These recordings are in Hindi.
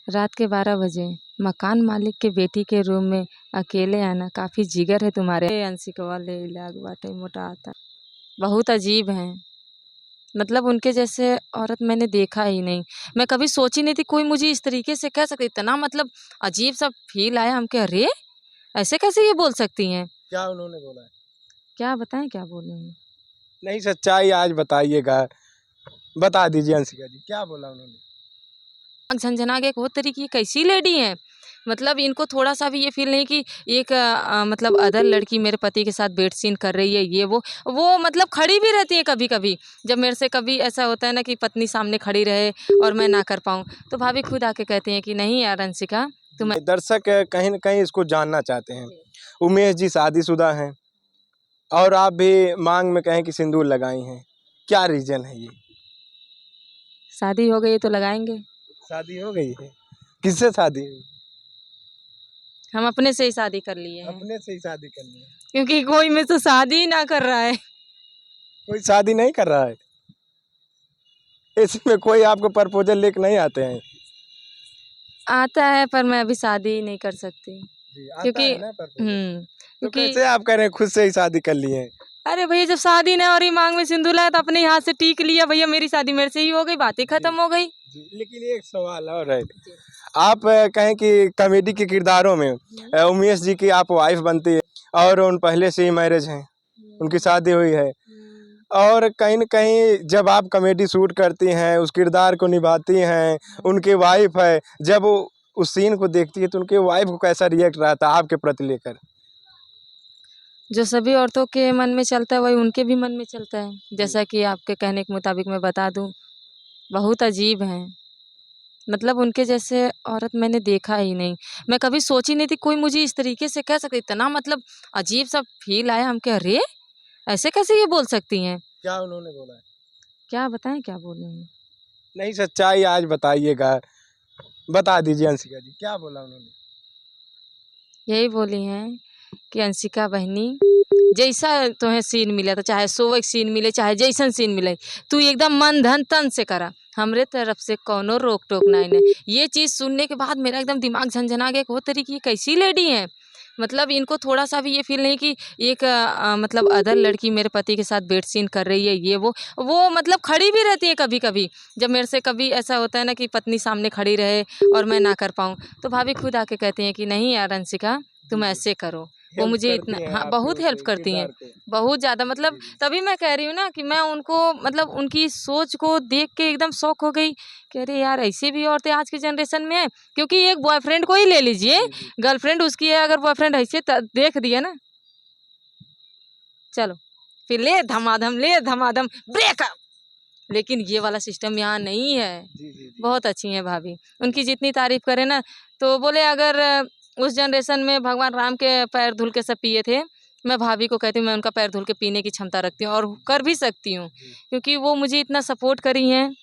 रात के 12 बजे मकान मालिक के बेटी के रूम में अकेले आना काफी जिगर है तुम्हारे। अंशिकवा ले इलाग बाटे मोटा आता बहुत अजीब है। मतलब उनके जैसे औरत मैंने देखा ही नहीं। मैं कभी सोची नहीं थी कोई मुझे इस तरीके से कह सकती। इतना मतलब अजीब सा फील आया हमके, अरे ऐसे कैसे ये बोल सकती हैं। क्या उन्होंने बोला है? क्या बताएं क्या बोले हैं। नहीं, सच्चाई आज बताइएगा, बता दीजिए अंशिका जी, क्या बोला उन्होंने? झंझना के वो तरीके की कैसी लेडी हैं। मतलब इनको थोड़ा सा भी ये फील नहीं कि एक मतलब अदर लड़की मेरे पति के साथ बेड सीन कर रही है, ये वो मतलब खड़ी भी रहती है कभी कभी। जब मेरे से कभी ऐसा होता है ना कि पत्नी सामने खड़ी रहे और मैं ना कर पाऊँ, तो भाभी खुद आके कहती हैं कि नहीं यार अंशिका तुम। दर्शक कहीं न कहीं इसको जानना चाहते हैं। उमेश जी शादीशुदा हैं और आप भी मांग में कहें कि सिंदूर लगाई हैं, क्या रीजन है ये? शादी हो गई तो लगाएंगे। शादी हो गई है? किससे शादी हुई? हम अपने से ही शादी कर लिए हैं, अपने से ही शादी कर ली है। क्योंकि कोई में तो शादी ही ना कर रहा है। कोई शादी नहीं कर रहा है? इसमें कोई आपको प्रपोजल लेके नहीं आते हैं? आता है पर मैं अभी शादी नहीं कर सकती, जी, आता क्योंकि है ना प्रपोजल। तो क्योंकि कैसे आप कह रहे हैं खुद से ही शादी कर लिए हैं? अरे भैया जब शादी ना और मांग में सिंदूर लाया तो अपने हाथ से टीक लिया, भैया मेरी शादी मेरे से ही हो गई, बातें खत्म हो गई। जी, लेकिन एक सवाल और है। आप कहें कि कॉमेडी के किरदारों में उमेश जी की आप वाइफ बनती है और उन पहले से ही मैरिज हैं, उनकी शादी हुई है, और कहीं न कहीं जब आप कॉमेडी शूट करती हैं, उस किरदार को निभाती हैं, उनकी वाइफ है, जब वो उस सीन को देखती है तो उनके वाइफ को कैसा रिएक्ट रहता है आपके प्रति लेकर? जो सभी औरतों के मन में चलता है वही उनके भी मन में चलता है। जैसा कि आपके कहने के मुताबिक मैं बता दूं, बहुत अजीब हैं। मतलब उनके जैसे औरत मैंने देखा ही नहीं। मैं कभी सोची नहीं थी कोई मुझे इस तरीके से कह सकती। इतना मतलब अजीब सा फील आया हमके, अरे ऐसे कैसे ये बोल सकती हैं। क्या उन्होंने बोला है? क्या बताएं क्या बोले हैं। नहीं, सच्चाई आज बताइएगा, बता दीजिए अंशिका जी, क्या बोला उन्होंने? यही बोली हैं कि अंशिका बहनी, जैसा तुम्हें सीन मिला था, चाहे 100 सीन मिले, चाहे जैसन सीन मिले, तू एकदम मन धन तन से करा, हमरे तरफ से कौनो रोक टोक नहीं है। ये चीज़ सुनने के बाद मेरा एकदम दिमाग झंझना गया कि वो तरीके की कैसी लेडी हैं। मतलब इनको थोड़ा सा भी ये फील नहीं कि एक मतलब अदर लड़की मेरे पति के साथ बेड सीन कर रही है, ये वो मतलब खड़ी भी रहती है कभी कभी। जब मेरे से कभी ऐसा होता है ना कि पत्नी सामने खड़ी रहे और मैं ना कर पाऊँ, तो भाभी खुद आके कहती हैं कि नहीं यार अंशिका तुम ऐसे करो। वो हेल्प मुझे करती इतना, हैं हाँ आपके बहुत उस हेल्प करती हैं, किरदार को? बहुत ज़्यादा। मतलब तभी मैं कह रही हूँ ना कि मैं उनको मतलब उनकी सोच को देख के एकदम शौक हो गई कि अरे यार ऐसे भी औरतें आज की जनरेशन में है। क्योंकि एक बॉयफ्रेंड को ही ले लीजिए, गर्लफ्रेंड उसकी है, अगर बॉयफ्रेंड ऐसे देख दिया ना, चलो फिर ले धमाधम ब्रेकअप। लेकिन ये वाला सिस्टम यहाँ नहीं है। बहुत अच्छी हैं भाभी, उनकी जितनी तारीफ करें ना तो बोले। अगर उस जनरेशन में भगवान राम के पैर धुल के सब पिए थे, मैं भाभी को कहती हूँ मैं उनका पैर धुल के पीने की क्षमता रखती हूँ और कर भी सकती हूँ, क्योंकि वो मुझे इतना सपोर्ट करी हैं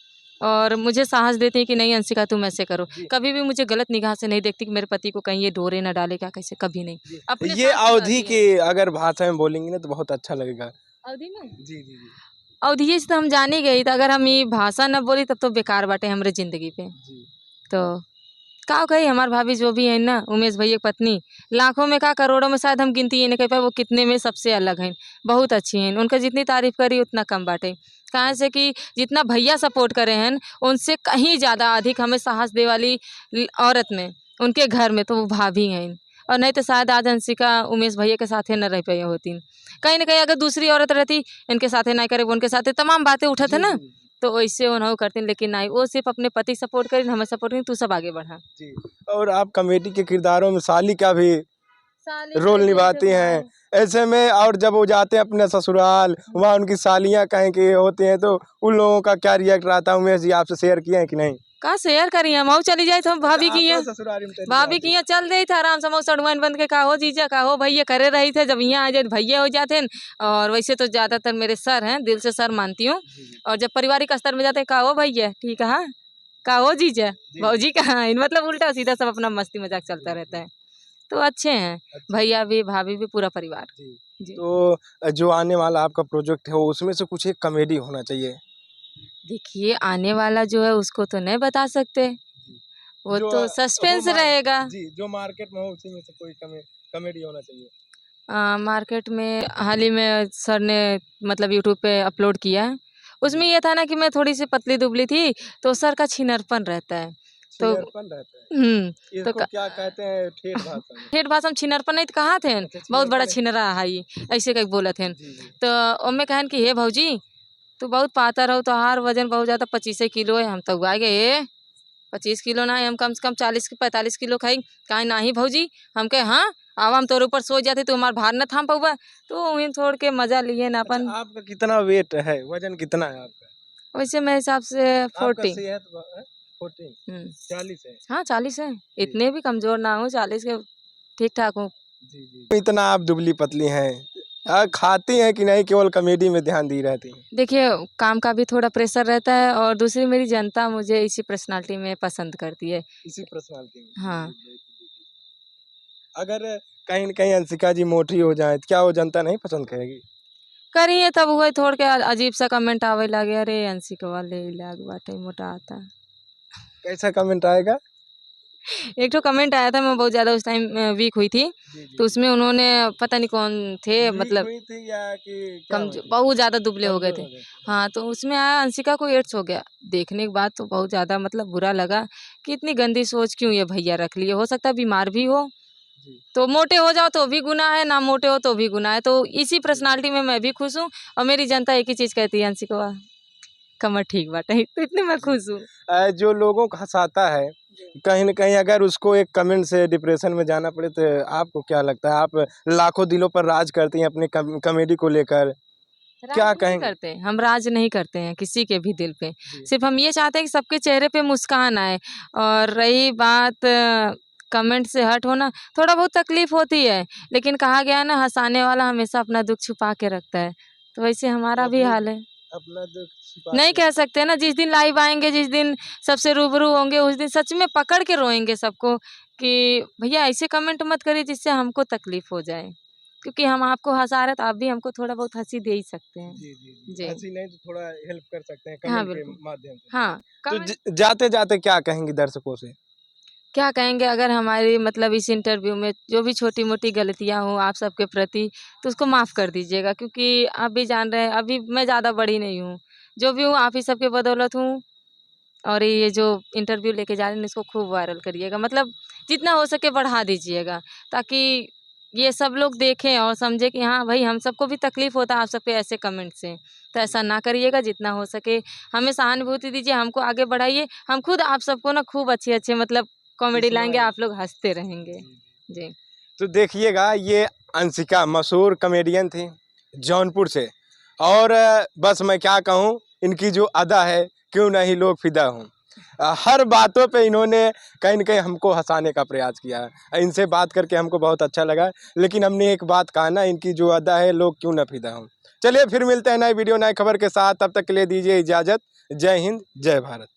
और मुझे साहस देती हैं कि नहीं अंशिका तुम ऐसे करो। कभी भी मुझे गलत निगाह से नहीं देखती कि मेरे पति को कहीं ये डोरे ना डाले, क्या कैसे, कभी नहीं। अपने ये साथ अवधि निभाती की हैं। अगर भाषा में बोलेंगे ना तो बहुत अच्छा लगेगा। अवधि में जी जी जी अवधि से तो हम जानी गई, तो अगर हम ये भाषा न बोली तब तो बेकार बाटे हमरे जिंदगी पे। जी। तो का कही हमार भाभी जो भी है ना, उमेश भैया की पत्नी, लाखों में का करोड़ों में शायद हम गिनती ये नहीं कर पाए वो कितने में सबसे अलग हैं। बहुत अच्छी हैं, उनका जितनी तारीफ करी उतना कम बाटे। कहाँ से कि जितना भैया सपोर्ट करे हैं उनसे कहीं ज़्यादा अधिक हमें साहस दे वाली औरत में उनके घर में तो वो भाभी हैं। और नहीं तो शायद आज अंशिका उमेश भैया के साथ न रह पाई होती। कहीं ना कहीं अगर दूसरी औरत रहती इनके साथ ना करे, वो उनके साथ तमाम बातें उठत है ना, तो वैसे उन्होंने करती। लेकिन नहीं, वो सिर्फ अपने पति सपोर्ट करी, हमें सपोर्ट करी, तू सब आगे बढ़ा। जी। और आप कॉमेडी के किरदारों में साली का भी साली रोल के निभाती जैसे हैं। भाई ऐसे में और जब वो जाते हैं अपने ससुराल, वहाँ उनकी सालियाँ कहीं की होती हैं तो उन लोगों का क्या रिएक्ट रहता है? उमेश जी आपसे शेयर किए हैं कि नहीं? का शेयर करी हम मऊ चली जाए तो हम भाभी की अपना है, ससुराल में चली भाभी की जाती। है चल रही थे आराम से मऊ सड़ुआन बंद के का हो जीजा का हो भैया करे रही थे। जब यहाँ आ जाए भैया हो जाते हैं। और वैसे तो ज़्यादातर मेरे सर हैं, दिल से सर मानती हूँ। और जब पारिवारिक स्तर में जाते हैं का हो भैया ठीक है, हाँ का हो जीजा, भौजी कहाँ है, मतलब उल्टा सीधा सब अपना मस्ती मजाक चलता रहता है। तो अच्छे हैं भैया भी भाभी भी पूरा परिवार। जी तो जो आने वाला आपका प्रोजेक्ट है वो उसमें से कुछ एक कॉमेडी होना चाहिए। देखिए आने वाला जो है उसको तो नहीं बता सकते, वो जो तो वो सस्पेंस मार रहेगा। जी, जो मार्केट में हो उसी में से कोई कॉमेडी होना चाहिए। मार्केट में हाल ही में सर ने मतलब यूट्यूब पे अपलोड किया है। उसमें जी, ये था ना कि मैं थोड़ी-सी पतली-दुबली थी, तो सर का छिनरपन रहता है। तो छिनरपन रहता है। तो इसको क्या कहते हैं ठेठ भाषा में? ठेठ भाषा में छिनरपन नहीं तो कहा थे, अच्छा बहुत बड़ा छिनरपन है। छिनरा है, ऐसे कहीं बोला थे। जी, जी। तो ओमे कहन कि हे भौजी तू बहुत पातर हो, तोहार वजन बहुत ज़्यादा 25 किलो है। हम तो उगाए गए 25 किलो ना, हम कम से कम 40-45 किलो खाई। काहे नाही भौजी? हम कहे हाँ, अब हम तोरे ऊपर सो जाते तो हमार भार न थाम पउबा। तो वहीं छोड़ के मज़ा लिए ना अच्छा अपन। आपका कितना वेट है? वज़न कितना है आपका? वैसे मेरे हिसाब से आपका 40। सेहत 14 हुँ। 40 है। हाँ, 40 है। जी। इतने भी कमज़ोर ना हूँ, 40 के ठीक-ठाक हूँ। जी, जी। इतना आप दुबली-पतली हैं। खाती हैं कि नहीं केवल कॉमेडी में ध्यान दी रहती हैं? देखिए, काम का भी थोड़ा प्रेशर रहता है और दूसरी मेरी जनता मुझे इसी पर्सनैलिटी में पसंद करती है। इसी पर्सनैलिटी में। हाँ। अगर कहीं न कहीं अंशिका जी मोटी हो जाएँ, तो क्या वो जनता नहीं पसंद करेगी? करिए तब वही थोड़ के अजीब-सा कमेंट आवे लगे, अरे अंशिकवा ले लाग बाटे मोटाता। कैसा कमेंट आएगा? एक ठो कमेंट आया था, मैं बहुत ज़्यादा उस टाइम वीक हुई थी, जी, जी, तो जी। उसमें उन्होंने पता नहीं कौन थे वीक मतलब हुई थी या कि क्या कम हुई थी? बहुत ज़्यादा दुबले हो गए कमज़ोर थे। हो गए थे। हाँ। हाँ, तो उसमें आया अंशिका को एड्स हो गया। देखने के बाद तो बहुत ज़्यादा मतलब बुरा लगा कि इतनी गंदी सोच क्यों ये भैया रख लिए? हो सकता है बीमार भी हो, जी। तो मोटे हो जाओ तो भी गुनाह है, ना मोटे हो तो भी गुनाह है। तो इसी जी, जी। पर्सनैलिटी में मैं भी खुश हूँ और मेरी जनता एक ही चीज़ कहती है अंशिकवा कमर ठीक बाटे, तो इतने मैं जी। खुश हूँ। जो लोगों को हँसाता है, कहीं न कहीं अगर उसको एक कमेंट से डिप्रेशन में जाना पड़े तो आपको क्या लगता है? आप लाखों दिलों पर राज करती हैं अपने कॉमेडी को लेकर, राज क्या नहीं कहेंगे? करते, हम राज नहीं करते हैं किसी के भी दिल पे। जी। सिर्फ़ हम ये चाहते हैं कि सबके चेहरे पे मुस्कान आए और रही बात कमेंट से हट होना, थोड़ा बहुत तकलीफ़ होती है, लेकिन कहा गया है ना हँसाने वाला हमेशा अपना दुःख छुपा के रखता है, तो वैसे हमारा भी अपने हाल है। अपना दुःख छिपा नहीं के कह रखते हैं। सकते ना, जिस दिन लाइव आएँगे, जिस दिन सबसे रूबरू होंगे, उस दिन सच में पकड़ के रोएँगे सबको कि भैया ऐसे कमेंट मत करिए जिससे हमको तकलीफ़ हो जाए। क्योंकि हम आपको हँसा रहे हैं तो आप भी हमको थोड़ा बहुत हँसी दे ही सकते हैं। जी, जी, जी। जी। हँसी नहीं तो थोड़ा हेल्प कर सकते हैं हाँ, कमेंट के बिल्कुल। माध्यम से। हाँ, तो कमेंट जाते-जाते क्या कहेंगी दर्शकों से? क्या कहेंगे अगर हमारी मतलब इस इंटरव्यू में जो भी छोटी-मोटी गलतियाँ हों आप सबके प्रति, तो उसको माफ़ कर दीजिएगा क्योंकि आप भी जान रहे हैं अभी मैं ज़्यादा बड़ी नहीं हूँ। जो भी हूँ आप ही सबके बदौलत हूँ और ये जो इंटरव्यू लेके जा रहे हैं इसको खूब वायरल करिएगा। मतलब जितना हो सके बढ़ा दीजिएगा ताकि ये सब लोग देखें और समझें कि हाँ भाई हम सबको भी तकलीफ़ होता है आप सब के ऐसे कमेंट से। तो ऐसा ना करिएगा जितना हो सके हमें सहानुभूति दीजिए, हमको आगे बढ़ाइए। हम खुद आप सबको ना खूब अच्छे-अच्छे मतलब कॉमेडी लाएँगे, स्माइल। आप लोग हँसते रहेंगे। जी, जी। जी। तो देखिएगा ये अंशिका मशहूर कॉमेडियन थी जौनपुर से और बस मैं क्या कहूँ इनकी जो अदा है क्यों नहीं लोग फिदा हों। हर बातों पे इन्होंने कहीं न कहीं हमको हँसाने का प्रयास किया है। इनसे बात करके हमको बहुत अच्छा लगा लेकिन हमने एक बात कहा ना इनकी जो अदा है लोग क्यों ना फिदा हों। चलिए फिर मिलते हैं नए वीडियो नए खबर के साथ, तब तक के लिए दीजिए इजाज़त। जय हिंद, जय भारत।